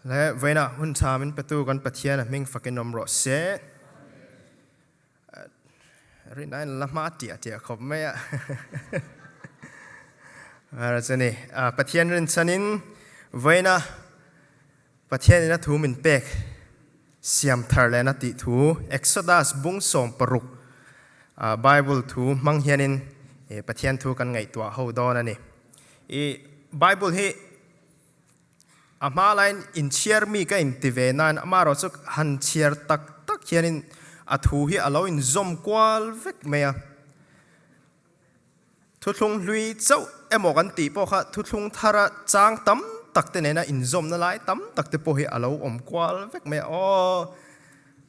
และเวน่าหุ่นชามินประตูกันปะเทียนมิงฟักนมรสเสรินัยละมาเตียขบไม่อะอะไรจะนี่ปะเทียนรินชนินเวน่าปะเทียนนี่นะทูมินเป็กSiamthar lehna ti thu Exodus bung som paruk Bible thu mang hianin pathian thu kan ngai tua ho don ani Bible hi ama line in cheer mi ka in tive nan ama ro chuk han cheer tak hianin a thu hi alo in zom kwal vek mea thu thlung hlui chau emo kan ti po kha thu thlung thara chang tamตักแต่เนี่ยนะอินซอมนั่นไล่ตั้มตักแต่พอให้อาลาวอมกวาลเวกไม่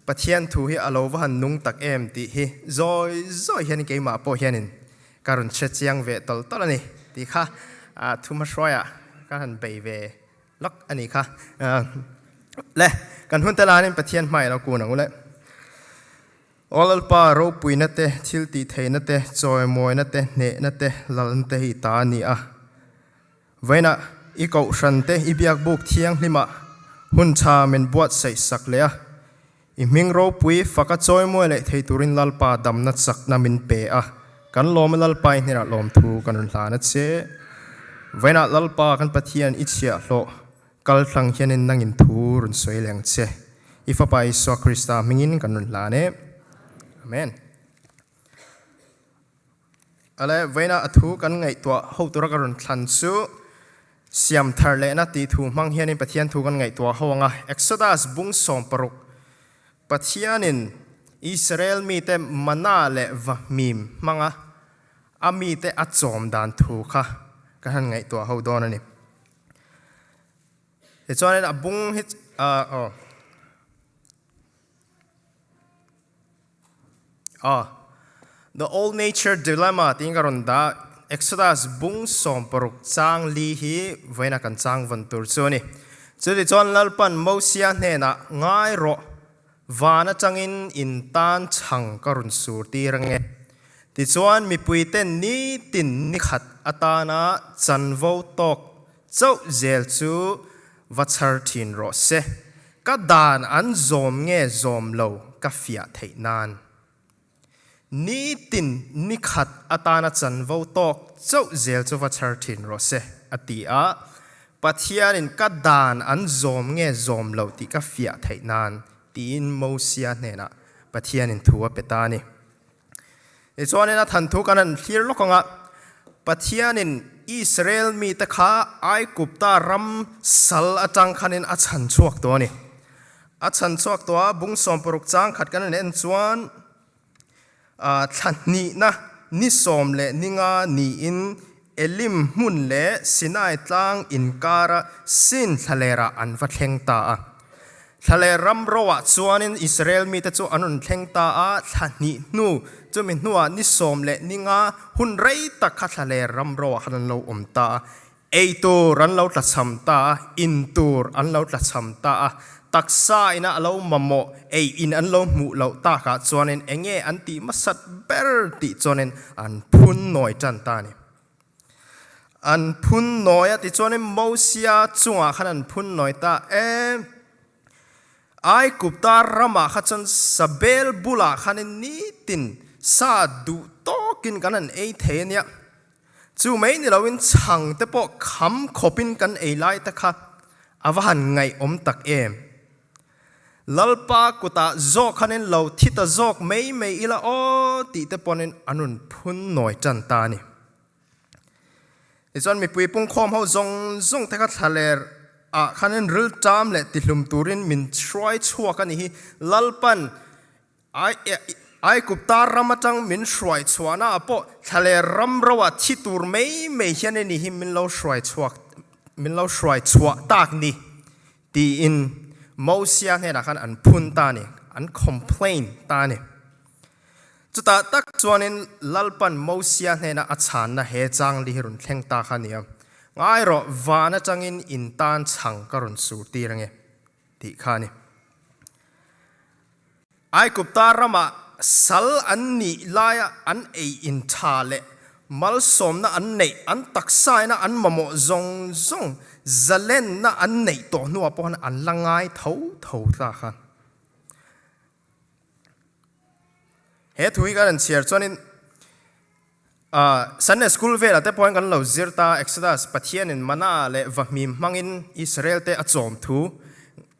ปะเทียนทูให้อาลาวว่านุ่งตักตีให้จอยเห็นกี่มาพอเห็นการุนเช็ดยังเวตลนี่ตีค่ะทุ่มช่วยการไปเวล็อกอันนี้ค่ะและการหุ่นตลาดนี่ปะเทียนใหม่เรากูนังเลยออลปาเราปุยนั่นเตะทิลตีเทนั่นเตะจอยมวยนั่นเตะเนนั่นเตะลันเตะฮิตานี่เวน่าอีกชันเตอีเบียกบุกเทียงลิมาหุ่นชาเมนบวชใส่สักเลยอีมิงโรปุยฟักจอยมวยเลยเทตุรินลลปาดำนัดสักนามินเปะกันลมลลปายนี่ละลมทูกันลานัดเสเวนัดลลปากันปะเทียนอิเชียโลกัลทังเฮียนินนังอินทูรุนสวยแรงเสอีฟ้าไปสวคริสตามิงินกันลาเนอเมนอะไรเวนัดทูกันไงตัวหูตัวกันรุนทันซูSiamthar lehna ti thu mang hianin pathian thu kan ngai tua hawanga Exodus bung som paruk pathianin Israel mi te mana le va mim manga ami te achom dan thu kha kan ngai tua ho don ani e chuan a bung hit the old nature dilemma tingaron da Exodus bung som paruk chang li hi voina kan chang van tur chuni chuli chon lalpan mosia hena ngai ro wana changin in tan chang karun sur ti range ti chuan mi puiten ni tin ni khat atana chanvo tok chau zel chu vachar thin ro se ka dan an zom nge zom lo ka fia theinan ni tin ni khat atana chanvo tok chau zel chu vachar thin ro se atia pathianin ka dan an zom nge zom lo ti ka fia theinan tin mosia hena pathianin thuwa petani e chuanena than thu kanan clear lokanga pathianin Israel mi ta kha ai kupta ram sal atang khanin achan chuak to ni achan chuak to bung som poruk chang khat kanan en chuan thani na ni som le ninga ni in elim mun le sinai tlang in kara sin thalera an va thleng ta thale ram rowa chuanin Israel mi te chu anun thleng ta thani nu chu mi nuwa ni som le ninga hun rei ta kha thale ram rowa khan lo om ta ei tur an lo tla cham ta in tur an lo tla cham ta taksa ina alo mamo ei in an lo mu lo ta ka chuanin enge an ti masat ber ti chuanin an phun noi chan ta ni an phun noi ti chuanin mosia chunga khan an phun noi ta ai kupta rama khachan sabel bula khanin ni tin sa du tokin kanan ei thenia chu mai ni lawin chang te po kham khopin kan ei lai ta kha awan ngai om tak lalpa kuta zok khanin lo thita zok mei ila ti te ponin anun phun noi chan ta ni izon mi pui pung khom ho zong te kha thaler khanin ril tam le ti hlum turin min shrai chua kan hi lalpan ai kupta ramatang min shrai chuana po thaler ram rawa thi tur mei hian ni hi min lo shrai chua tak ni ti in mosia hena khan an phun ta ni an complain ta ni chuta tak chuanin lalpan mosia hena achan na he chang li hirun thleng ta khania ngai ro wana changin in tan chang karun sur ti range ti khani ai kupta rama sal an ni laya an ei in tha le mal som na an nei an taksa na an mamo zong zalen na an nei to nuwa pon an langai tho ta kha he thui kan an share chonin Sunday school vela te point kan lo zirta Exodus pathian in mana le vahmim mangin Israel te achom thu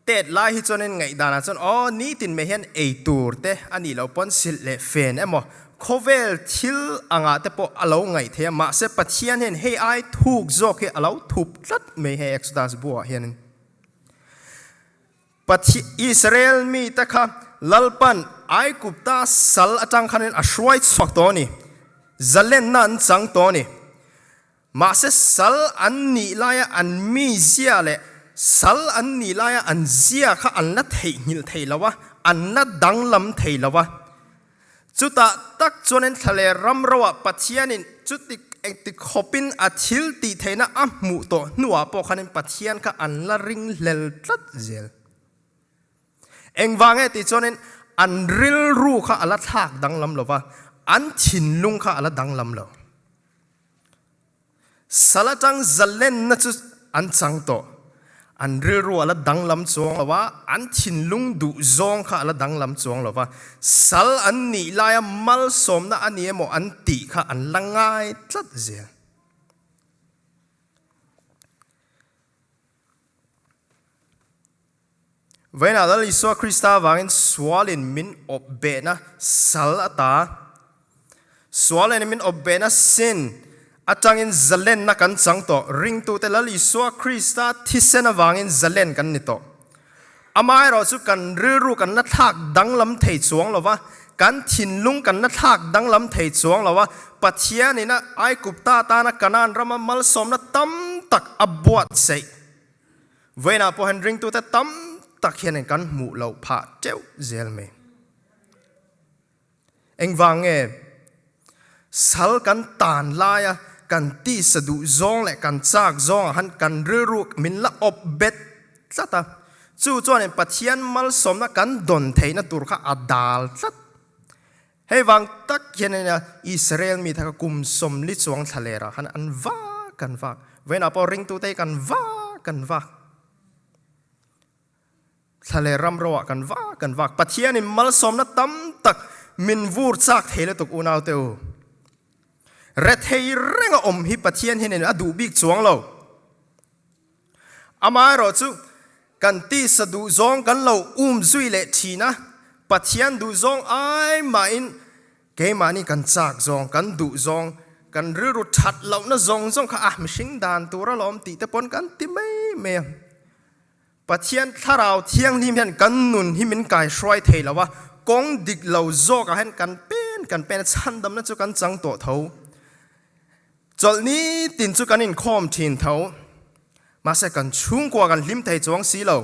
tet lai hi chonin ngai dana chon ni tin me hian ei tur te ani lo pon sil le fen emo khovel thil anga te po alo ngai the ma se pathian hen he ai thuk zok he alo thup tlat me he Exodus bua hian pathi Israel mi ta kha lalpan ai kupta sal atang khanin ashwai chok to ni zalen nan chang to ni ma se sal an ni laya an mi zia le sal an ni laya an zia kha an na thei hil thei lawa an na danglam thei lawa chuta tak chonen thale ram rawa pathianin chuti ekti khopin athil ti theina amu to nuwa po khanin pathian kha an la ring lel tlat zel engwange ti chonen an ril ru kha ala thak danglam lova an thin lung kha ala danglam lo salatang zalen na chu an chang to an ril ru ala danglam chuang lova an thin lung du zong kha ala danglam chuang lova sal an ni laya mal som na ani emo an ti kha an langai tlat zel When adal Iswa Krista wangin swalin min obena sal ata swalin min obena sin atangin zalen na kan chang to ring tu te lal Iswa Krista thisena wangin zalen kan nito amai ro chu kan riru kan na thak danglam thei chuang lova kan thin lung kan na thak danglam thei chuang lova pathian ina ai kupta ta na kanan rama mal som na tam tak abuat sei vena po han ring tu te tam tak hian kan mu lo pha teu zel me engwange sal kan tan laya kan ti sadu zong le kan chak zong han kan riru min la op bet tlata chu chuan pathian mal som na kan don theina tur kha adal tlat hei wang tak hian na Israel mi thaka kum som li chuang thalera han an va kan va vena po ring tu te kan va thale ram rawa kan va pathian in mal som na tam tak min vur chak thele tuk unaw teu ret hei renga om hi pathian hin adu bik chuang lo ama ro chu kan ti sadu zong kan lo zui le thina pathian du zong ai ma in ke mani kan chak zong kan du zong kan riru that lo na zong kha mishing dan tura lom ti te pon kan ti me pathian tharau thiang lim hian kan nun himin kai shroi theilawa kong dik lo zo ka hen kan pen chandam na chu kan chang to tho chol ni tin chu kan in khom thin tho ma se kan chung kwa kan lim thei chuang si lo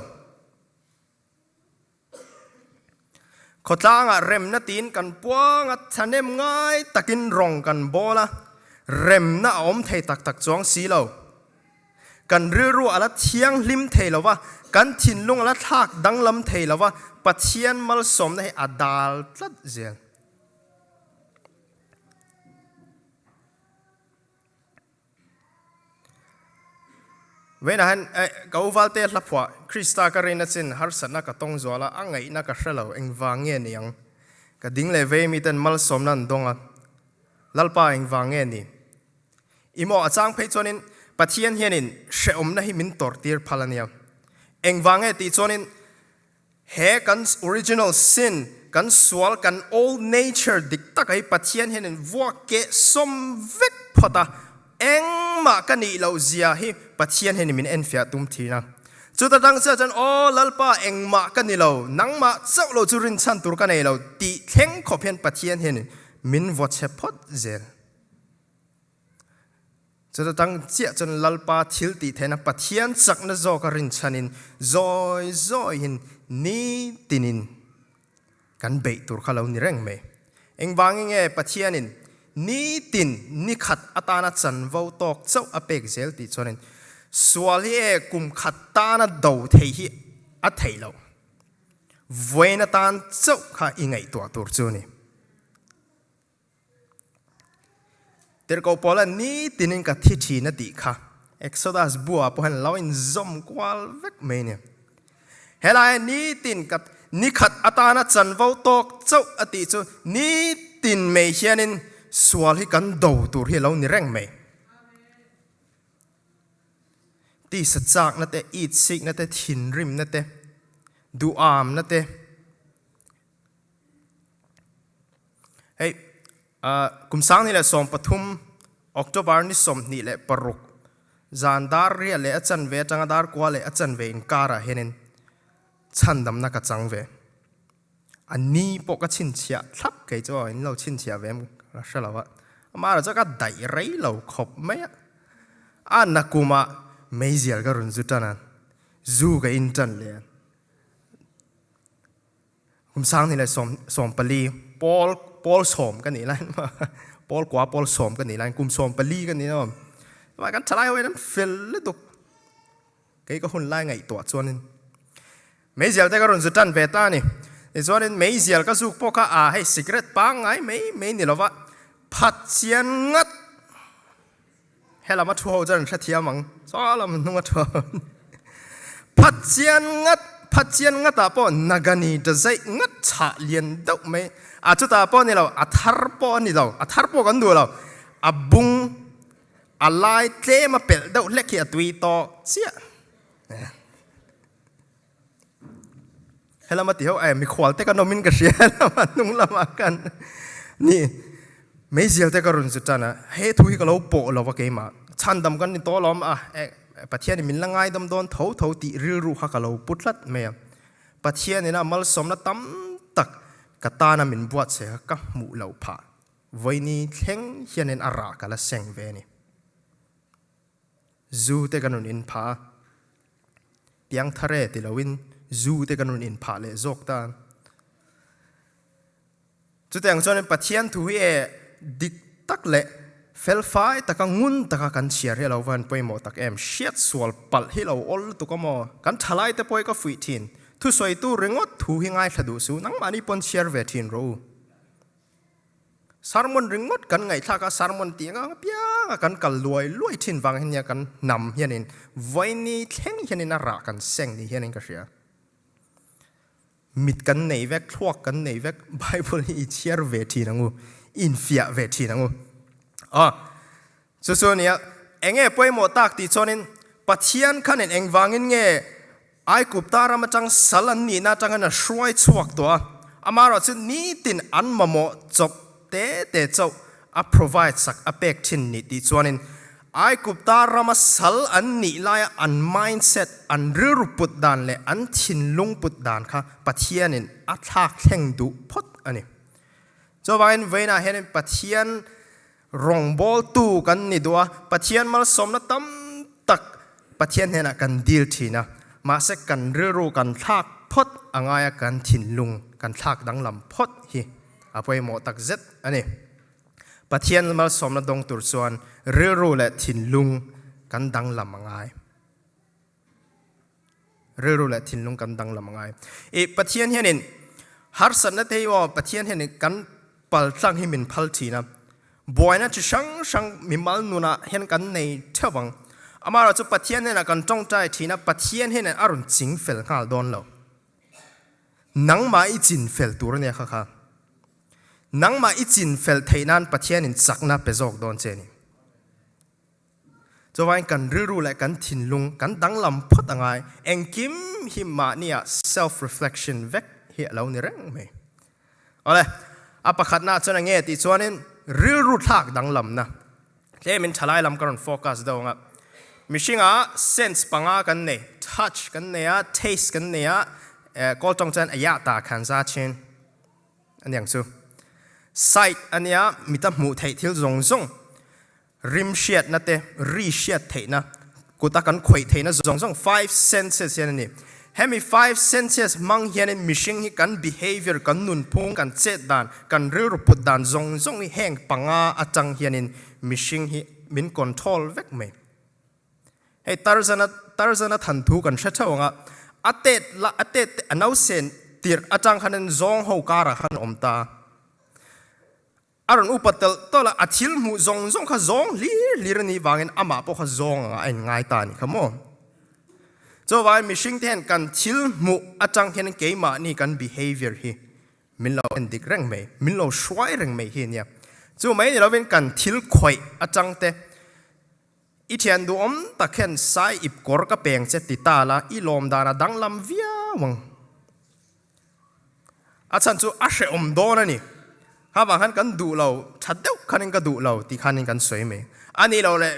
khotanga rem na tin kan puanga thanem ngai takin rong kan bola rem na om thei tak chuang si lo kan riru ala thiang lim thei lawa kan thin lung ala thak danglam thei lawa pathian mal som na adal tlat zel when han gauvalte lapwa Krista karina chin har sana ka tong zola angai na ka hrelo engwange niang ka dingle ve mi ten mal som nan donga lalpa engwange ni imo achang phei chonin pathian hianin she om na hi min tor tir phalania engwange ti chonin he kan original sin kan swal kan old nature dik takai pathian hianin vuake som vek phota engma kani lo zia hi pathian hianin min enfia tum thina chuta dang cha chan o lalpa engma kani lo nangma chau lo churin chan tur kanei lo ti thleng khophen pathian hianin min voche phot zel chuta tang chia chon lalpa thil ti thena pathian chakna zo ka rin chanin zoi hin ni tinin kan be tur khalo ni reng me engwangi nge pathianin ni tin ni khat atana chan vo tok chau apek zel ti chonin swal hi kum khat ta na do thei hi a thei lo voina tan chau kha ingai to tur chu ni ter ko pola ni tinin ka thi na ti kha Exodus บัวพอเห็นเราอินซอมกวาลเวกเมเนี่ยเฮลัยนี้ตินกับนิขัดอัตานะจันวาวตกเจ้าอติจูนี้ตินเมเชียนินสวลให้กันดูตัวที่เรานี่แรงเมตีสัจจากนั่นเตอีดซิกนั่นเตถินริมนั่นเตดูอามนั่นเตเฮ้ยกุมสังนี่แหละสมปฐุมออกโตบาร์นี่สมนี่แหละปรุกจานดาร์เรียเลยอาจารย์เวจังดาร์กว่าเลยอาจารย์เวอินการะเห็นฉันดำนักจังเวอันนี้ปกติชินเชียทับเกยจ้าอินเราชินเชียเวมรัชลาวะมาเราจะก็ได้ไรเราขบไหมอันนักกุมาไม่เสียก็รุนสุดนั้นจูกับอินจันเลยกุมสังนี่แหละสมปลีปอลสมกันนี่แหละปอลกว่าปอลสมกันนี่แหละกุมสมปลีกันนี่นะว่ากันทลายไว้นั้นฟิลเลยตุกเกยก็หุ่นไล่ไงตัวส่วนนึงไม่เสียแต่ก็รุนสุดจันเวต้านี่ในส่วนนี้ไม่เสียก็สุกพวกข้าให้สิกเรตปังไงไม่นี่หรอวะพัดเชียนงัดให้เรามาทัวร์จันทร์เทียมังซ้อเรามันต้องมาทัวร์พัดเชียนงัดตาปอนนักนี่จะใจงัดฉะเลียนดุไหมอาจุตาปอนนี่เราอัฐารปอนนี่เราอัฐารปอกันดูเราอับบุงอะไรเจ้มาเป็ดดุเล็กขี้ตุยต่อเสียให้เรามาเที่ยวมีขวานแต่กันนมินกันเสียเรามานุ่งละมากันนี่ไม่เสียแต่ก็รุนสุดจ้านะเฮ้ทุยก็เราโปะเราว่าเกมาชันดำกันนี่ตัวล้อมประเทศนี่มินละไงดำโดนเท่าตีริรูฮักเราปุตลัดเมียประเทศนี่นะมัลสมนะตั้มตักกตานะมินบวชเสียกับหมู่เราผ่าวันนี้เข่งเฮียนอารากันละเซงเวนี่จูแต่กันนุนอินผ่าเปียงทะเลติลาวินจูแต่กันนุนอินผ่าเลยจกตาจุดแต่งจนประเทศทุยดิกตักเละเฟลไฟตะกังงุนตะกันเชียร์ให้เราวันไปหมดตักเชียดสวลปัลให้เราอลตุกมอกันทลายแต่ไปก็ฟิทินทุสวยตู้เริงอดทูหิงไงขดูสูนังมันนี่ปนเชียร์เวทินรู้สารมันเริงอดกันไงถ้าก็สารมันเตียงก็เปียกันกันรวยทินวังเฮียกันนำเฮียนินวันนี้แข่งเฮียนินน่ารักกันเซ็งนี่เฮียนินก็เชียมิดกันในเวกทวกกันในเวกไบเบิลอีเชียร์เวทีนังกูอินฟิอาเวทีนังกูส่วนนี้เองไปหมดตักติชนินปัจเจียนขันเองวางเงี้ยไอ้กุบตารามาจังสลันนี่น่าจังกันช่วยชวกตัวอามาเราจะนี้ตินอันมาโมจบเตเจ้าprovide สักเป็กทินนี่ติชนินไอ้กุบตารามาสลอันนี่ลายอัน mindset อันรูปุดดานเลยอันทินลุงปุดดานค่ะปัจเจียนินอัตลักษณ์แห่งดุพดอันนี้เจ้าวันเวน่าเห็นปัจเจียนรองบอลตู้กันนี่ดัวปัจเจียนมาสมนะตั้มตักปัจเจียนเห็นกันดีลทีนะมาเสกกันรู้กันทักพดอ่างายกันถิ่นลุงกันทักดังลำพดฮีอาไปหมดตักเจ็ดอันนี้ปัจเจียนมาสมนะดงตุรส่วนรู้และถิ่นลุงกันดังลำอ่างายรู้และถิ่นลุงกันดังลำอ่างายปัจเจียนเห็นฮาร์สันนั่นเที่ยวปัจเจียนเห็นกันปัลตั้งให้มันพัลทีนะบ่อยนะจะช่างมีมัลนูนะเห็นกันในเท่าวังอามาเราจะปัจเจียนเนี่ยกันจ้องใจทีนะปัจเจียนเห็นอารมณ์จิงเฟลข้าโดนเรานังมาอีจินเฟลตัวเนี่ยค่ะนังมาอีจินเฟลเทนันปัจเจียนจักนะเปจอกโดนเจนี่จะว่ากันรู้และกันถิ่นลุงกันดังลำพดอะไรเอ็งกิมหิมะเนี่ย self reflection เวกเหี้ยเราเนี่ยเร่งไหมเอาเลยอาประคัดหน้าจนเงี้ยติชวนนี่รู้ทักดังลำนะเจ้ามันทลายลำกันโฟกัสดงอ่ะมิชิงอ่ะ sense ปังอ่ะกันเนี่ย touch กันเนี่ย taste กันเนี่ยก็ต้องจันอายะตาขันซาเชนอันอย่างสู้ sight อันเนี้ยมีแต่หมู่ไทยที่ส่งริมเชียดนะเตะรีเชียดเทนะกูตากันขวยเทนะส่ง five senses ยันนี่เฮ้มี five senses มังเฮียนมิชิงฮีกัน behavior กันนุนพงกันเจดดานกันเรื่องปุดดานส่งฮีแห่งปังอาจังเฮียนมิชิงฮีมิน control เวกไหมเฮ้ตาร์ซานะทันทุกันเช่าว่าอัตเตอันเอาเซนตีร์อาจังขันซองหูการะขันอมตา arun upatel tola athil mu zong kha zong lir ni wangin ama po kha zong a en ngai ta ni khamo cho vai mishing ten kan thil mu atang hen keima ni kan behavior hi min lo endik reng me min lo shwai reng me hi nia chu mai ni lo ven kan thil khoi atang te i thian du om ta khen sai ip kor ka peng che ti ta la i lom da na dang lam via wang achan chu a she om do na ni ha wang han kan du lo thadeu khanin ka du lo ti khanin kan soi me ani lo le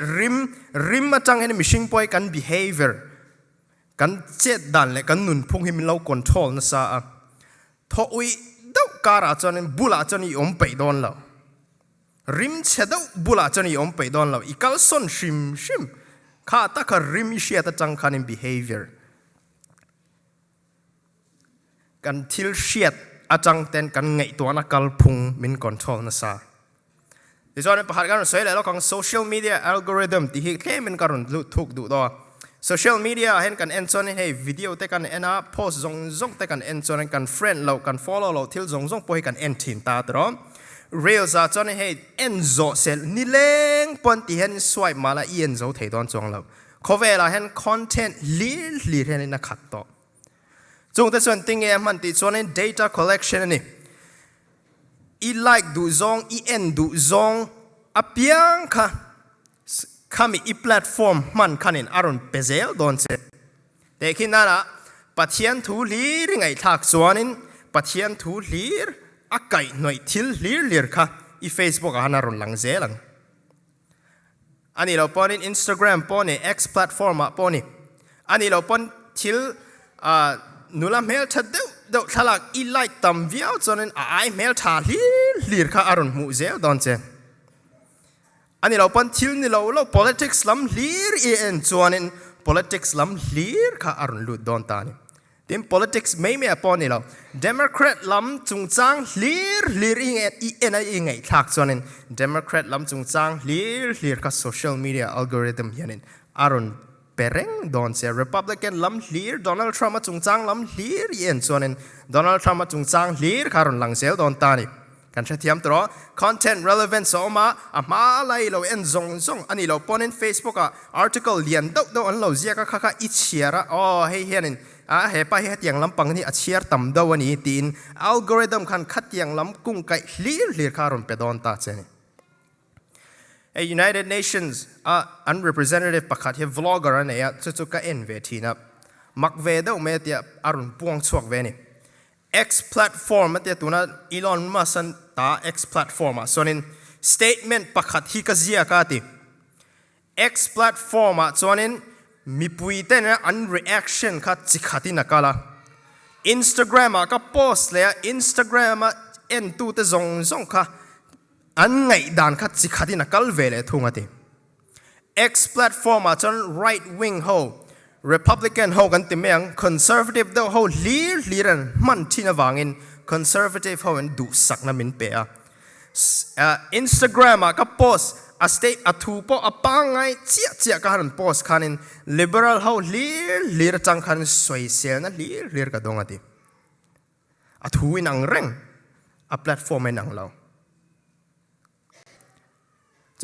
rim atang hen mishing poi kan behavior kan chet dan le kan nun phung him lo control na sa a tho ui dau kara chonin bula choni om pe don lo rim chedau bula choni om pe don lo ikal son shim kha ta ka rim shia ta chang khanin behavior kan thil shiat achang ten kan ngei to na kal phung min control na sa ti chon pa har kan soi le lo kang social media algorithm ti hi ke min karun lu thuk du do social media hen kan en chon hey video te kan ena post zong te kan en chon kan friend lo kan follow lo thil zong poi kan en thin ta tro reels a chon hey en zo sel ni leng pon ti hen swipe mala ien zo thei don chong lo khovela hen content li hen na khat to chung te chon ting e man ti chon data collection ni I like du zong I en du zong apiang kha kami I platform man khanin arun pezel don che te kinana pathian thu lir ngai thak chuanin pathian thu lir akai noi thil lir kha I Facebook anarun lang zelang ani lo ponin Instagram poni X platform a poni ani lo pon thil nula mail thadeu do thalak I like tam viau chonin ai mail tha lir kha arun mu zel don che ani lo pan thil ni lo politics lam lir en chuanin politics lam lir kha arun lu don ta ni tim politics mai me apon ni lo democrat lam chungchang lir en ai ngai thak chuanin democrat lam chungchang lir kha social media algorithm hianin arun pereng don se republican lam lir Donald Trump chungchang lam lir en chuanin Donald Trump chungchang lir kharun lang sel don ta ni kan thiam tro content relevant so ma ama lai lo en zong ani lo ponin Facebook a article lian do an lo zia ka kha I chiara hei hianin he pa he tiang lampang ni a chiar tam do ani tin algorithm khan khat tiang lam kung kai lir kharun pe don ta cheni a United Nations unrepresentative pakhat he vlogger ane ya chu ka en ve thina mak ve do me tia arun puang chuak ve ni X platform ate tuna Elon Musk ta X platform sonin statement pakhat hi ka zia ka ti X platform sonin mi pui ten an reaction kha chikhati nakala Instagram ka post le Instagram en tu te zong kha an ngai dan kha chikhati nakal vele thunga ti X platform chon right wing ho Republican ho kan timeng conservative do ho liran man thina wangin conservative ho en du sakna min pe Instagram ka post a state a thu po apangai chia ka han post khanin liberal ho lir chang khan soi sel na lir ka donga ti a thu in ang reng a platform en ang lo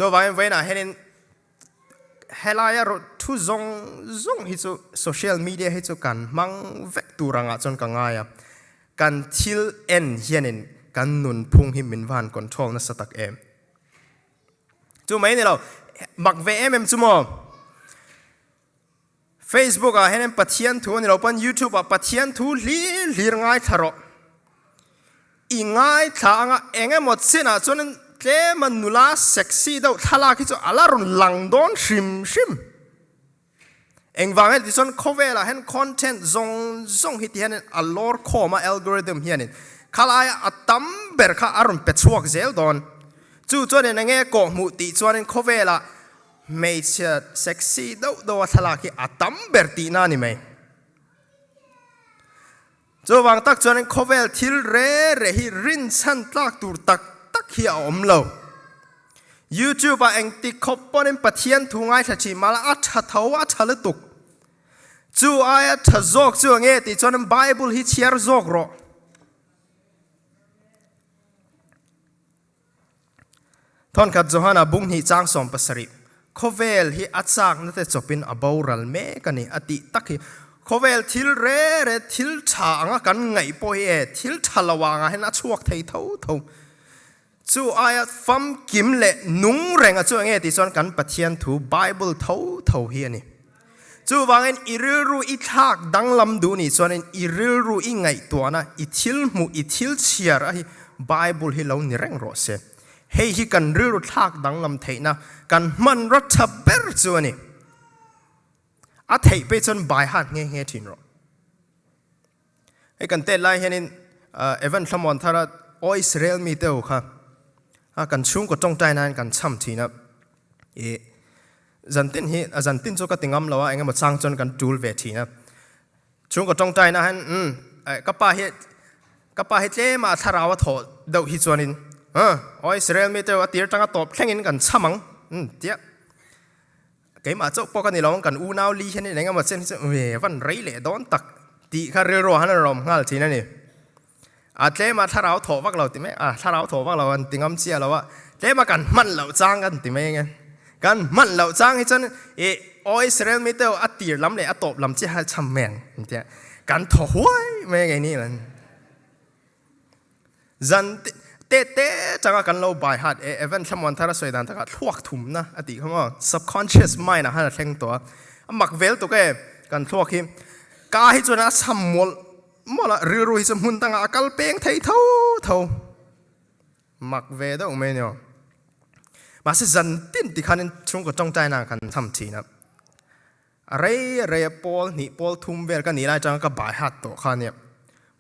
so vai na henin helaya ro thu zong hi chu social media hi chu kan mang vek turanga chon ka ngaya kan thil en hianin kan nun phung hi min van control na satak em chu mai ni lo mak ve em chu mo Facebook a henen pathian thu ni lo pan YouTube a pathian thu lir ngai tharo I ngai thanga enge mo china chonin tle manula sexy do thala ki chu alarun langdon shim engwange dison khovela hen content zong hit hen alor khoma algorithm hianin khalaya atam ber kha arun pechuak zel don chu chone nge ko mu ti chuanin khovela mei sexy do thala ki atam ber ti na ni mai chu wang tak chuanin khovel thil re hi rin chan tlak tur tak hi om lo YouTube a eng ti khopponin pathian thungai thachi mala a tha thawa thaletuk chu aya thazok chu nge ti chon Bible hi chiar zok ro ทอนขัดโจฮานาบุงหิจางสมปัสริโคเวลฮิอัจจากนั่นแต่จบเป็นอบาวรัลเมกันนี่อติตักฮิโคเวลทิลเร่ทิลชางกันไงปอยทิลชลวางให้นัดชวกไทยเท่าจู่อายฟัมกิมเละนุ่งแรงจู่เงี้ยที่ส่วนกันปะเทียนถูไบเบิลเท่าเฮียนี่จู่วางเงินอิริรูอิทักดังลำดูนี่ส่วนอิริรูอิไงตัวนะอิทิลมูอิทิลเชียร์ไอ้ไบเบิลฮิเรานี่แรงรอเสเฮ้ยฮิกันริรุทักดังลำเทนะกันมันรัฐเบิร์จู่นี่อาเทไปจนใบหัดเงี้ยทิ้งรอไอ้กันเตลัยเห็นนี่เอวันสมอนทาร์อิสราเอลมีเตอค่ะกันชุ่มก็จงใจนั้นกันช่ำทีนะจันตินจู่ก็ติงอมแล้วว่าเองก็มาสร้างจนกันจูลเวทีนะชุ่มก็จงใจนะฮันก็ป้าเฮเจมาทาราวถอดเดาฮิจวนินอิสราเอลมีเตอว่าตีร์จังก็ตบแข่งกันกันช่ำมั้งเดี๋ยวเกี่ยมาเจ้าพวกกันนี่เรากันอูนาวลีเช่นนี้เองก็มาเส้นวันไรเล่โดนตักตีคาเรือรัวฮันรอมงั้นทีนั่นนี่อาเจมาถ้าเราถอวักเราติไหมถ้าเราถอวักเรากันติงอมเชียเราว่าเจมากันมันเราจ้างกันติไหมไงกันมันเราจ้างให้ฉันอิสราเอลไม่เท่าอัตตีลำเลยอัตตบลำเจ้าช่ำแมงเนี่ยกันถอยไม่ไงนี่มันจันเต้จังกันเราบายฮัดเอเวนสมวันทาร์สวยดันทักทวกถุมนะอดีตเขาว่า subconscious mind นะฮะเท่งตัวมักเวลตัวแกกันทวกหิมกาให้จวนสมมลมอละเรือรุ่ยสมุนตั้งอากาศเป่งไทยเท่ามักเวดเอาไม่เนาะมาสิจันตินที่ขันช่วงก็จ้องใจนางกันทำทีนะอะไรปอลนี่ปอลทุ่มเวลกันนี่ไรจังก็บายฮัดตัวขันเนี่ย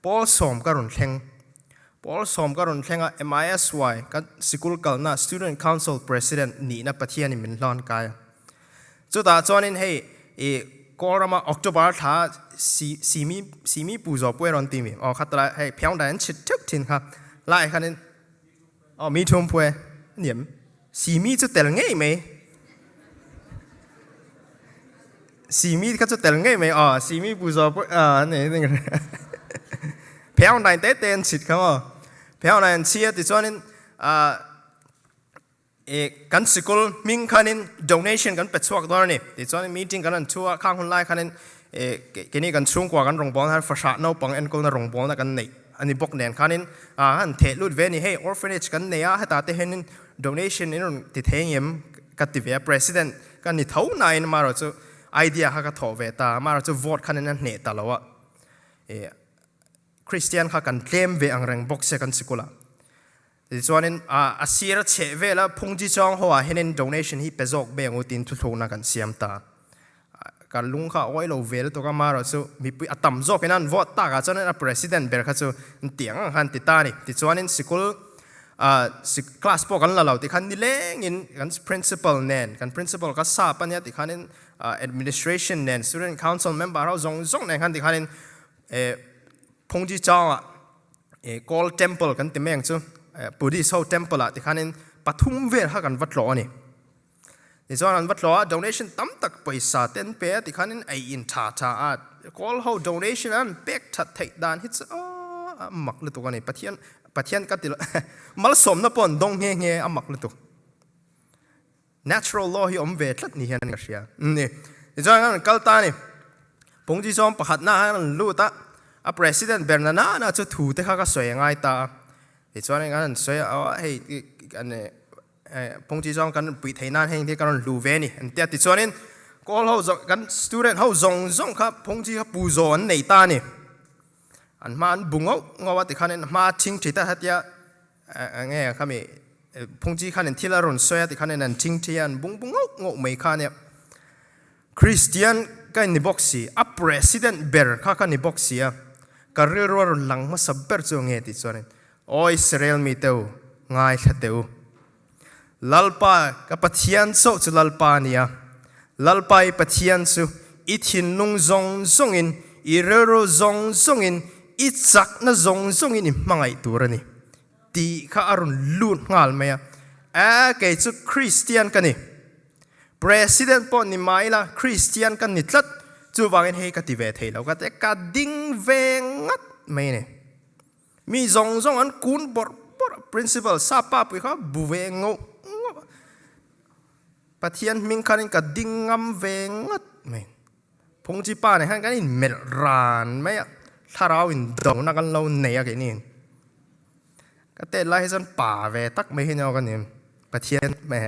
ปอลสมก็รุนแรงปอลสมก็รุนแรงMISY กันสกุลกันนะ Student Council President นี่นะประเทศนี่มันร้อนกายจุดตาจอนินให้ก็เรามาออกจากบ้านท้าสีมีปูจอบป่วยร้อนตีมีขัดตาให้เพียงแต่นั้นชิดทึกทิ้งครับไล่คันนี้มีทุ่มป่วยเนี่ยสีมีจะเตลง่ายไหมสีมีก็จะเตลง่ายไหมสีมีปูจอบป่วยนี่เพียงแต่เต้นชิดครับเพียงแต่เชียร์ที่จอนินกันสกุลมิงคันนิน donation กันเป็ดสวกตัวนี่ที่จอนี่มีจริงกันชัวข้างคนไล่คันนินกินนี่กันช่วงกว่ากันรองบอลให้ฝรั่งน้าปังเอ็นก็นรองบอลกันนี่อันนี้บอกแน่นคันนินฮันเทลุดเวนี่ให้ orphanage กันเนี่ยให้ตาเตเห็น donation นี่นู่นติดเทียมกัติเวีย president กันนี่เท่าไหนมาเราจะไอเดียฮักทอเวตามาเราจะ vote คันนินนั่นเนี่ยตลอดคริสเตียนข้ากันเต็มเวอังแรงบอกเสกันสกุลที่ส่วนนี้อาเซียเชเวลพงจีจองหัวเห็น donation ที่เป็นจอกเบงอุตินทุกๆนักกันเสียมตาการลุงข้าโอ้ยเราเวลตัวก็มาเราสู้มีปุ่ยตั้มจอกนั้น vote ตากันจนนั้น president เบลข้าสู้เตียงหันติตานี่ที่ส่วนนี้สกุลคลาสพวกกันเราที่ขันนี่เล้งอินกัน principal เน้นกัน principal ก็ทราบปัญญาที่ขันนี่ administration เน้น student council member เราจงเน้นขันที่ขันนี่พงจีจองgold temple กันที่แม่งสู้ปุริโซเทมเพลที่ขันนี้ปฐุมเวรหากันวัดล้อนี่ที่ส่วนวัดล้อ donation ตั้มตักไปสาเต็นเปียที่ขันนี้ไออินท่าก็เขา donation นั้นเป็กทัดไทยดานฮิตมักเลยตัวกันนี่ปะเทียนกันติละมาลสมนะปนดงเงี้ยมักเลยตัว natural law ที่เวทลัดนี่เห็นกันเสียนี่ที่ส่วนนั้นกัลตานี่พงจีจอมประหัตหน้านั้นรู้ตาpresident เบอร์นาน่าจะถูกแต่ข้าก็สวยง่ายตาที่ส่วนนี้กันสวยเอาให้กันพงจีจองกันปิดให้นานให้ที่กันรูเวนี่อันเดียที่ส่วนนี้ก็เขากัน student เขาจงครับพงจีเขาปูโซนในตานี่อันมาอันบุ้งเอาว่าที่ขันนี้มาทิ้งที่ตาหัดยาไงครับมีพงจีขันนี้ที่ละรุ่นสวยที่ขันนี้นั่นทิ้งที่อันบุ้งเอาไม่ขันเนี่ยคริสเตียนกันนิบอกสิpresident เบอร์ข้ากันนิบอกสิการเรื่องรุ่นหลังมาสับเบอร์จงเงที่ส่วนนี้อิสราเอลมีเตวง่ายแค่เตวลัลปากับปะเทียนโซจุลัลปานี่ลัลปาปะเทียนสุอิทินนุงจงอินอิเรโรจงอินอิจักนะจงอินมังไอตัวนี่ตีข้าอรุณลุนงาลไหมเกยจุคริสเตียนกันนี่ president ปอนนี่ไม่ละคริสเตียนกันนี่ทัดจูวางเฮกติเวทเฮแล้วก็แต่กัดดิ้งเวงัดไม่เนี่ยมีจงอันคุณบอร์ principal ซาป้าไปเขาบุเวงง ปะเทียนมิงคันกับดิ่งงำเวงัดไม่พงจีป้าเนี่ยฮันกันนี่เมลรานไม่ถ้าเราอินดงนักกันเราเนียกันนี่ก็เตะไล่จนป่าเวตักไม่เห็นเอากันนี่ปะเทียนแม่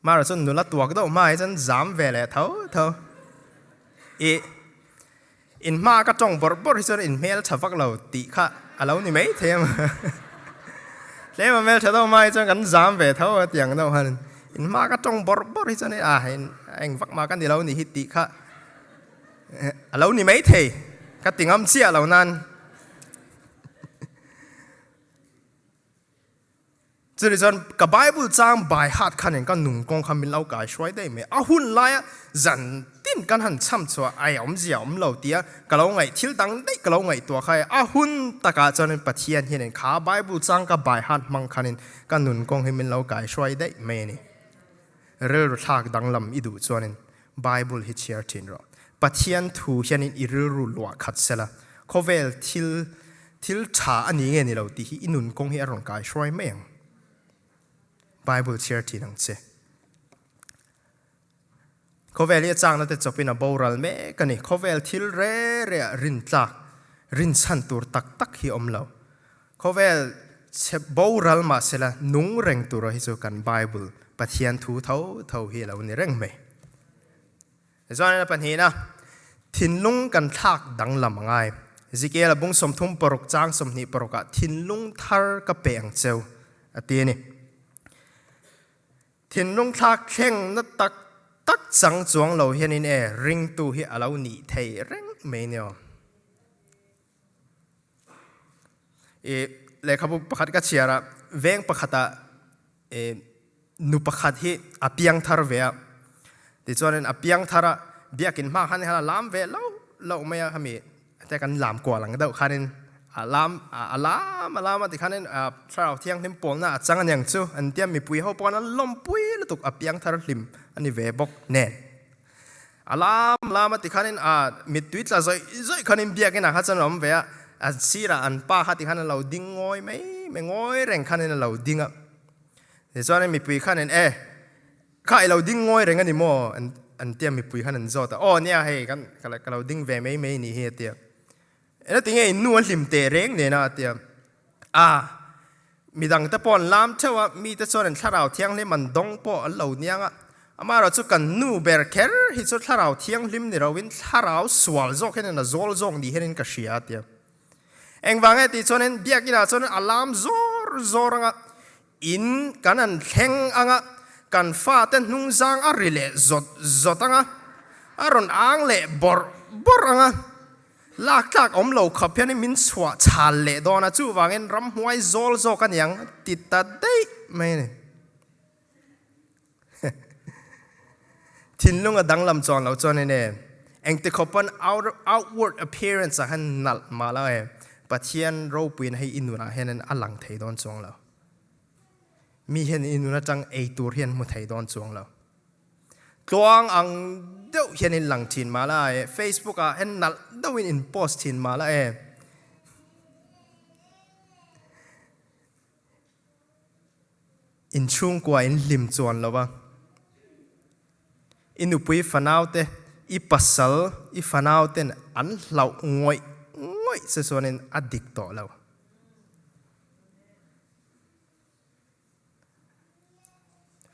มาเราจนหนุนละตัวก็ต้องมาจนจามเวเลยเท่าอินมาก็จ้องบริสุทธิ์อินเมลชาวฟักเราตีค่ะเรานี่ไม่เทียมแล้วมาเมลชาวต้องมาจนกันจามเวเท่าเตียงเราฮันอินมาก็จ้องบริสุทธิ์นี่เองฟักมากันที่เรานี่ฮิตตีค่ะเรานี่ไม่เทียก็ติงอ้ำเสียเรานั้นจะได้จนกับไบเบิลจางใบหัดขันเองก็หนุ่มกองคำเป็นเล่ากายช่วยได้ไหมหุ่นไล่จันตินกันหันช่ำชัวไอ้อมเจียวอมเหล่าเดียกะเราไงทิลตังได้กะเราไงตัวใครหุ่นตะกาจนเป็นปะเทียนเห็นขาไบเบิลจางกับใบหัดมังขันเองก็หนุ่มกองให้เป็นเล่ากายช่วยได้ไหมนี่เรื่องทักดังลำอีดูจวนนึงไบเบิลฮิตเชียร์ทินรอปะเทียนถูเห็นอีเรื่องรู้ลัวขัดเสละเขาเวลทิลชาอันนี้ไงนี่เราตีอินุนกองให้อารมณ์กายช่วยไม่ยังBible เชื่อที่นั่งเช่เขาเวลีจังนั่นแต่จบเป็นบ่าวรัลเมกันนี่เขาเวลทิลเร่รินจักรินสันตัวตักที่อมเราเขาเวลเชบ่าวรัลมาเสละนุ่งเร่งตัวเราให้สู่กัน Bible ปะเทียนทูเท่าที่เราเนี่ยเร่งไม่แต่ส่วนนั้นปัญหานะทินลุงกันทักดังลำง่ายสิเกลบุ้งสมทุ่มปรกจางสมนิปรกะทินลุงทาร์กับเปียงเจ้าตีนี่ทินลุงทักเข่งนัดตักสังจวงเราเห็นนี่ริงตูที่เราหนีเทเร่งไม่เนี่ยเลยครับประคัดก็เชียร์เวงประคัดนุประคัดที่อภิยังทาร์เวียที่ส่วนนั้นอภิยังทาร์เบียกินมากขันนี่ฮะลามเวเราไม่ทำมีแต่กันลามกว่าหลังเดียวขันนี่ลามที่ขันนี่ชาวเที่ยงทิมปนน่ะจังอันยังจู่อันเดียมีปุยเขาปนนั้นล้มปุยแล้วถูกอภิยังทาร์ลิมอันนี้เวบอกแน่ลามที่ขันนี่มีตุ้ยจะใจขันนี่เบียกินนะครับจันล้มเวอันซีระอันป้าขัดที่ขันนี่เราดิ้งง่อยไม่ง่อยแรงขันนี่เราดิ้งอ่ะที่ส่วนนั้นมีปุยขันนี่ข้าเราดิ้งง่อยแรงกันนี่โม่อันเตียมีปุยขันนั่นจอดอ๋อเนี่ยให้กันเราดิ้งเวไม่นี่เฮียเตียแล้วติงไอ้นวลลิมเตเร่งเนี่ยนะเตียมีดังตะปอนลามเชื่อว่ามีแต่ส่วนถ้าเราเที่ยงเลยมันดงปอเหล่านี้อ่ะมาเราจะกันนูเบอร์เคอร์ที่สุดถ้าเราเที่ยงลิมเนี่ยเราวินถ้าเราสวลโจกแค่นั้นโจลโจงดีแค่นั้นก็เสียเตียเอ็งฟังไอ้ที่ส่วนนั้นเบียกินส่วนนั้นอลามโจอ่ะอินกันนั่นแข็งอ่ะกันฟ้าเต้นนุ่งจางอะไรเล่จดอ่ะรอนอ่างเล่บอร์อ่ะลากจากอมเหล่าขับเพียงมินสวะชาเล่ดอนะจู่วางเงินรำหวยโจกันยังติดตัดได้ไหมเนี่ยทินลุงก็ดังลำจอนเราจอนเนี่ยเอ็งติดขบวน outward appearance ให้นัดมาแล้วปะเทียนเราเปลี่ยนให้อินุนะเห็นอันหลังไทยดอนจงเรามีเห็นอินุนะจังไอตัวเห็นมุไทยดอนจงเรากลางอังเดี๋ยวเห็นหลังทินมาแล้วFacebook เห็นนัดเดี๋ยวอินโพสทินมาแล้วอินชุ่งกว่าอินลิมจวนแล้ววะอินุปุยฟันเอาเตอีปัสสลอีฟันเอาเตนอันเหล่าง่อยเส่วนนั้นอดิกต่อแล้ว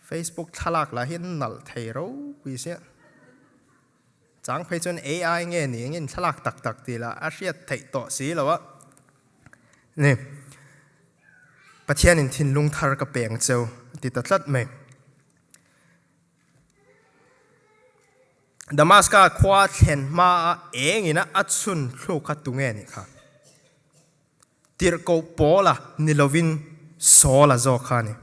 Facebook ทลากละเห็นนัลเทโรวิเศษจังไปจน AI เงี้ยนี่เงี้ยทลากตักตีละอาเซียเทต่อสีแล้ววะนี่ประเทศนินทินลุงทาร์กับเปียงเจ้าติดตัดไหมดามัสกาควาเห็นมาเองนะอัดซุนลูกขัดตุงเงี้ยนี่ค่ะติรโกโปละนิลวินโซละโจขานี่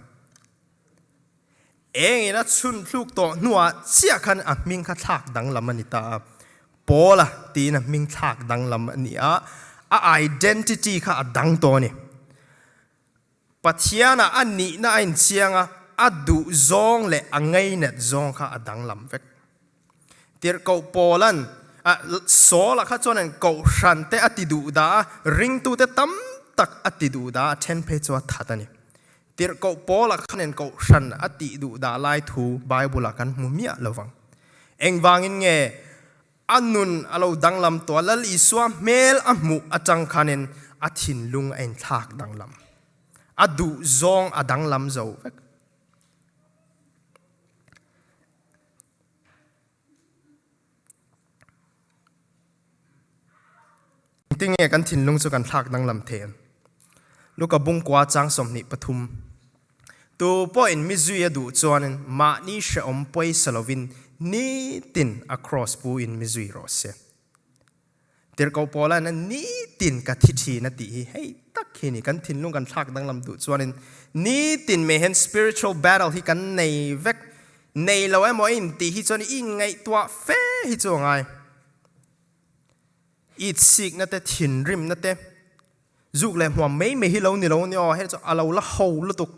เองนะชุนลูกโตนัวเสียขันมิงขัดทักดังลำมันนี่ตาโปละตีนะมิงทักดังลำมันนี่identity ค่ะดังตัวนี่ปัจเจียนะอันนี้นะอินเสียงดูจงเละไงเนี่ยจงค่ะดังลำเวกตีร์กูโปลันโซละข้าจนนั้นกูชันเตอติดูดาริงตูเตตั้มตักอติดูดาเช่นเพจวัดทัดนี่ ติรก็ปอละคันเองก็ฉันอติดูดาไลทูไบเบิลกันมุมีระวังเองวางอินเงอันนุนอเราดังลำตัวละลิสวาเมลอมุอจังคันเองอทินลุงเองทักดังลำอดูซองอดังลำเจ้าติงเงกันทินลุงสุกันทักดังลำเทนลูกกับบุงกว่าจังสมนิปทุมตัวพ่อเอ็นมิจุยดูจวนมานี่เชอมปอยสลวินนี่ติน across ปูอินมิจุยรอเสเดี๋ยวเขาพอแล้วนั่นนี่ตินกับทิชีนั่นตีให้ตักเห็นกันทินลุงกันทักดังลำดูจวนนี่ตินไม่เห็น spiritual battle ที่กันในเวกในเราไอ้หมออินตีที่จวนอิงไงตัวเฟ้ที่จวงไงอีสิกนั่นแต่ทินริมนั่นแต่จุกเลยหัวไม่ฮิโลนี่เราเนี่ยให้จะเอาเราละหูละตุก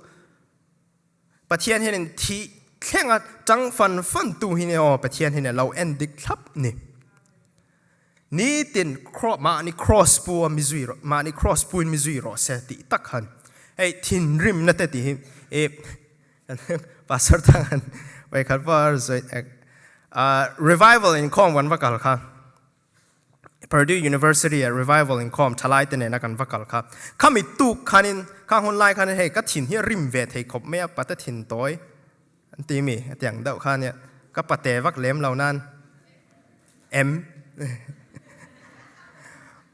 ประเทศเห็นที่แข่งจังฟันตูหินเนี่ยประเทศเห็นเราเอ็นดิครับนี่ตินครอมานี่ cross ปูมิจุยมานี่ cross ปูมิจุยรอเสติตักหันไอ้ทินริมนั่นแต่ที่ภาษาทางหันไว้คัดว่าrevival in ข้อวันวักกันค่ะPurdue University Revival in Com ทลายแต่เนี่ยนักการวักกันครับข้ามีตุกขันินข้าคนไล่ขันให้ก็ถิ่นที่ริมเวทให้ขบไม่เอาปัตตถิ่นต้อยอันตีมีอย่างเดาข้าเนี่ยก็ปัตเตวักเล็มเหล่านั้น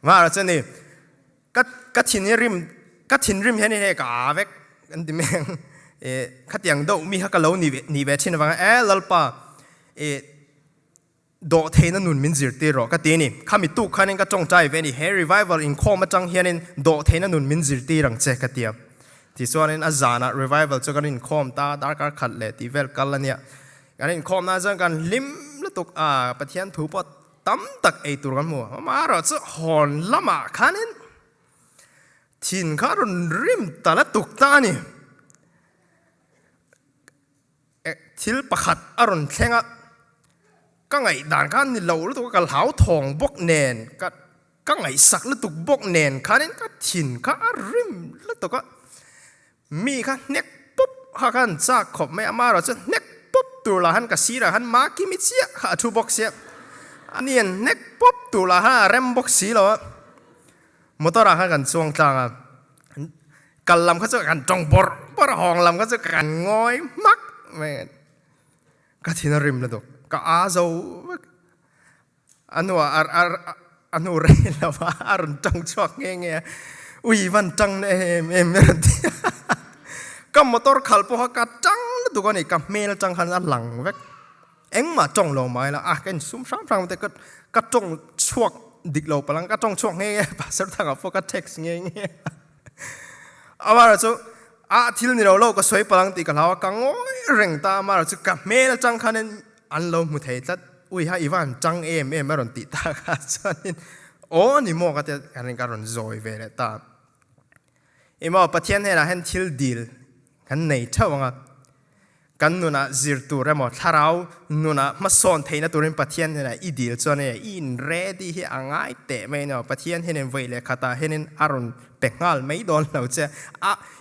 มาแล้วจะนี่ก็ถิ่นที่ริมก็ถิ่นริมเห็นให้กาเวกอันตีแมงขัดอย่างเดามีฮักกะเหลานี่เวชินวังลลปาโดเทนันนุนมินจิรตีรอก็ตีนี่ข้ามีตุกขันเองก็จงใจเวนี่เฮรีไวเวลอินคอมาจังเฮียนินโดเทนันนุนมินจิรตีรังเจก็ตีที่ส่วนนี้อาจารย์รีไวเวลจะกันอินคอมตาดาร์กขัดเลยที่เวลกันละเนี่ยกันอินคอมน่าจะกันลิมแล้วตุกปะเทียนถูปอตั้มตักไอตัวกันมัวมาเราจะหอนละมาขันินทินข้ารุนริมแต่ละตุกตานี่ทิลประคัดอรุณแข่งก็ไงด่านกันนี่เราแล้วตัวก็เหลาทองบกเนนก็ไงสักแล้วตุกบกเนนขันินก็ทินข้าริมแล้วตัวก็มีค่ะเน็กปุ๊บหากันจากขบไม่อามาเราจะเน็กปุ๊บตัวละหันกับสีละหันมากิมิเชียหาทูบ็อกเซียอันนี้เน็กปุ๊บตัวละหันเรมบ็อกสีเรามอเตอร์ละหันกันช่วงกลางกันลำเขาจะกันจงบอร์ปะห้องลำเขาจะกันง่อยมักไม่ก็ที่นริมแล้วตัวก็อาโซอันนู้เรนแล้วว่าอารมณ์จังชวกเงี้ยอุ้ยวันจังเนี่ยไม่รู้ที่ก็มอเตอร์ขับพวกกัดจังแล้วตัวนี้กับเมลจังขันหลังเวกเอ็งมาจ้องลงมาแล้วกันซุ่มซ้ำฟังแต่ก็จ้องชวกดิกเราพลังก็จ้องชวกเงี้ยภาษาทางกับพวกกัดเท็กซ์เงี้ยเอามาแล้วที่นี่เราก็สวยพลังตีกันแล้วกังโอ้ยเร่งตามาแล้วกับเมลจังขันอันเราหมดเหตุอุ้ยฮะอีวันจังไม่รอนติตากันส่วนโอ้นี่โมก็จะการรอนโจยเวลตามาประเทศเนี่ยนะเห็นทิลดีลกันในเท่าว่ากันนู่นน่ะจิรตัวเรื่องถ้าเรานู่นน่ะมาสอนเทนตัวเรื่องประเทศเนี่ยนะอีดีลจนเนี่ยอินเรดี้ให้อ่างไอเตะไม่เนาะประเทศเห็นเวลคาตาเห็นอารมณ์เป็กงาลไม่โดนเราจะ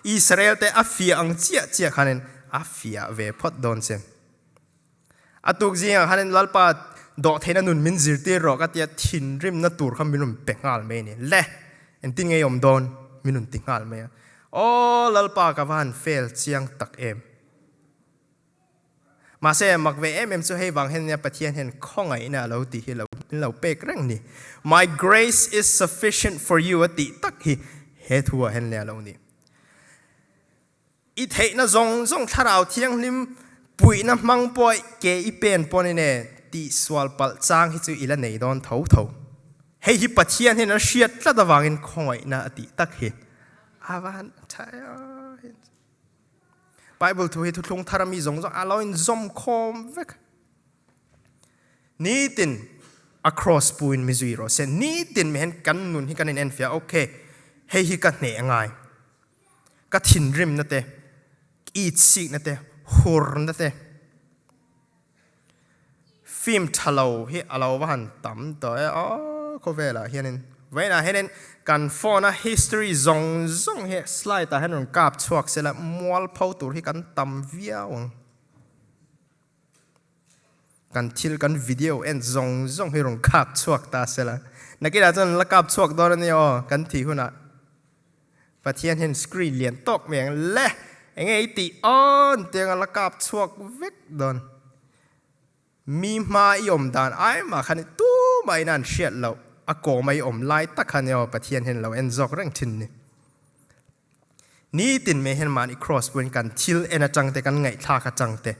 อิสราเอลแต่อัฟฟิอังเจียขันอัฟฟิเวพอดโดนเซตุกจีขันลัลปาโดเทนนุนมินจิรตีรอกัตยาทินริมนัตูร์คำมินุนเป็กงาลไม่เนี่ยเละเอ็นติงเออมโดนมินุนติงาลไม่โอ้ลัลปากกับวันเฟลเชียงตักมาเสมักเวจะให้บางเห็นเนี่ยประเทศเห็นข้องไงนะเราตีเราเป๊กเร่งนี่ My grace is sufficient for you ติตักฮีเฮทัวเห็นเนี่ยเรานี่อีเทน่ะจงถ้าเราเที่ยงลิมปุยน้ำมังปอยเกอีเป็นปนเนี่ยตีสวลปัลจางให้จูอีละในดอนเท่าให้ฮิปะเทียนเห็นนะเชียดละตะวางเห็นข้องไงนะติตักฮีอาวันใช่Bible ทุกทุกลงทารามีจงเราอินจอมคอมเวกนี่ติน across ปูนมิจุยรอเซนนี่ตินไม่เห็นกันนุนที่กันในเอ็นฟิอาโอเคให้ฮิกันเนี่ยง่ายก็ทินริมนั่นเองอีสิกนั่นเองหัวนั่นเองฟิล์มทะเลาให้เราว่าหันต่ำต่อเขาเวลาเฮียนิน ไว้นะเห็นกันฟอนะ history ซงเฮสไลด์แต่ให้หนุนกาบชวกเสร็จแล้วมัวเผาตัวที่กันตำเวียวกันทิลกันวิดีโอเอ็นซงให้หนุนกาบชวกตาเสร็จแล้วนักกีฬาจนละกาบชวกตอนนี้อ๋อกันที่หุ่นอ่ะประเทศเห็นสกรีนเลียนตกเมียงเละไงตีอ่อนเตียงละกาบชวกเวกโดนมีมาอีอมดานไอ้มาคันตู้ไม่นานเชียดเราอากงไม่อมไล่ตักคันเอาประเทศเห็นเราเอ็นจอกเร่งทินนี่ตินไม่เห็นมันอีครอสเป็นกันทิลเอ็นจังแต่กันไงท่ากันจังแต่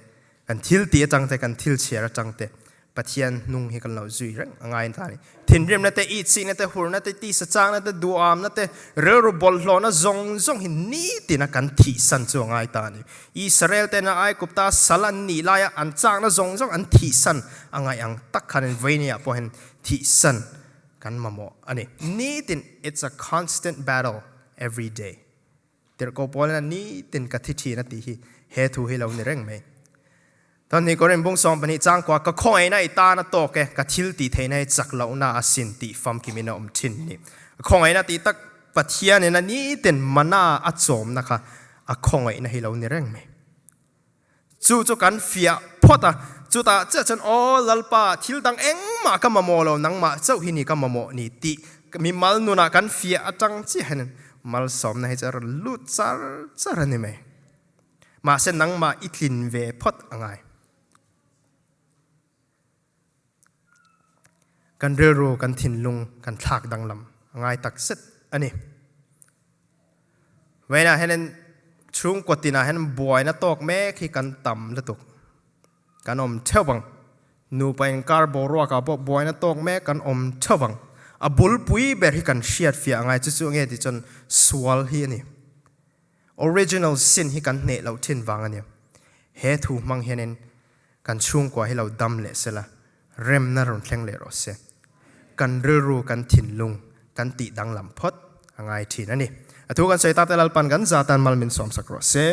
กันทิลตีจังแต่กันทิลเชียร์จังแต่ประเทศนุ่งให้กันเราจุยเร่งง่ายท่านี้ทินเรียมนั่นแต่อีซีนั่นแต่หัวนั่นแต่ตีสจางนั่นแต่ดูอามนั่นแต่เรือบอลโลนั่นซงหินนี่ตินกันที่สันจงง่ายท่านี้อิสราเอลแต่น่ะไอ้กุปตาสลันนี่ลายอันจางนั่นซงอันที่สันง่ายอังตักคันเวเนียพอเห็นที่สันกันมาโมอันนี้นี่ติน it's a constant battle every day เดี๋ยวก็พอแล้วนี่ตินกัทิชีนั่นตีเฮทูให้เราในเร่งไหมตอนนี้ก็เริ่มบุ้งซองปนิจ้างกว่าก็คอยนะไอตาหน้าโตแกก็ทิลตีเทนะจักเหล่าหน้าสินตีฟัมกิมินาอมชินนี่คอยนะตีตักปัทยาเนี่ยนะนี่เต็นมันน่าอัดสมนะคะคอยนะให้เราในเรื่องไหมจู่กันเฟียพอตาจู่ตาเจ้าจันโอลลปาทิลดังเอ็งมาก็มาโมเรานังมาเจ้าหินี่ก็มาโมนี่ตีมีมัลนุนักันเฟียจังจีเห็นมัลสมนะให้จะลุดซาร์นี่ไหมมาเส้นนังมาอิทลินเวพอดอะไรกันเรือรูกันถิ่นลุงกันทากดังลำง่ายตักเสร็จอันนี้เวลาเห็นช่วงกตินาเห็นบอยนะตกแม่ขี้กันต่ำละตกกันอมเท่าวังนูไปการบรัวกับบอยนะตกแม่กันอมเท่าวังบุลปุยเบรกันเชียดเฟียง่ายจะสู้เงี้ยที่จนสวลฮีนี่ original sin ที่กันเนะเราทิ้งวางอันนี้เฮทูมังเห็นกันช่วงกว่าให้เราดำเละเสียละเริ่มน่ารุนแรงเลยรอเสียกันเรือรูกันถิ่นลุงกันติดังลำพดง่ายทีนั่นนี่ทุกกันใส่ตาแต่ละปันกันซาตันมัลมินสอมสักรอเสีย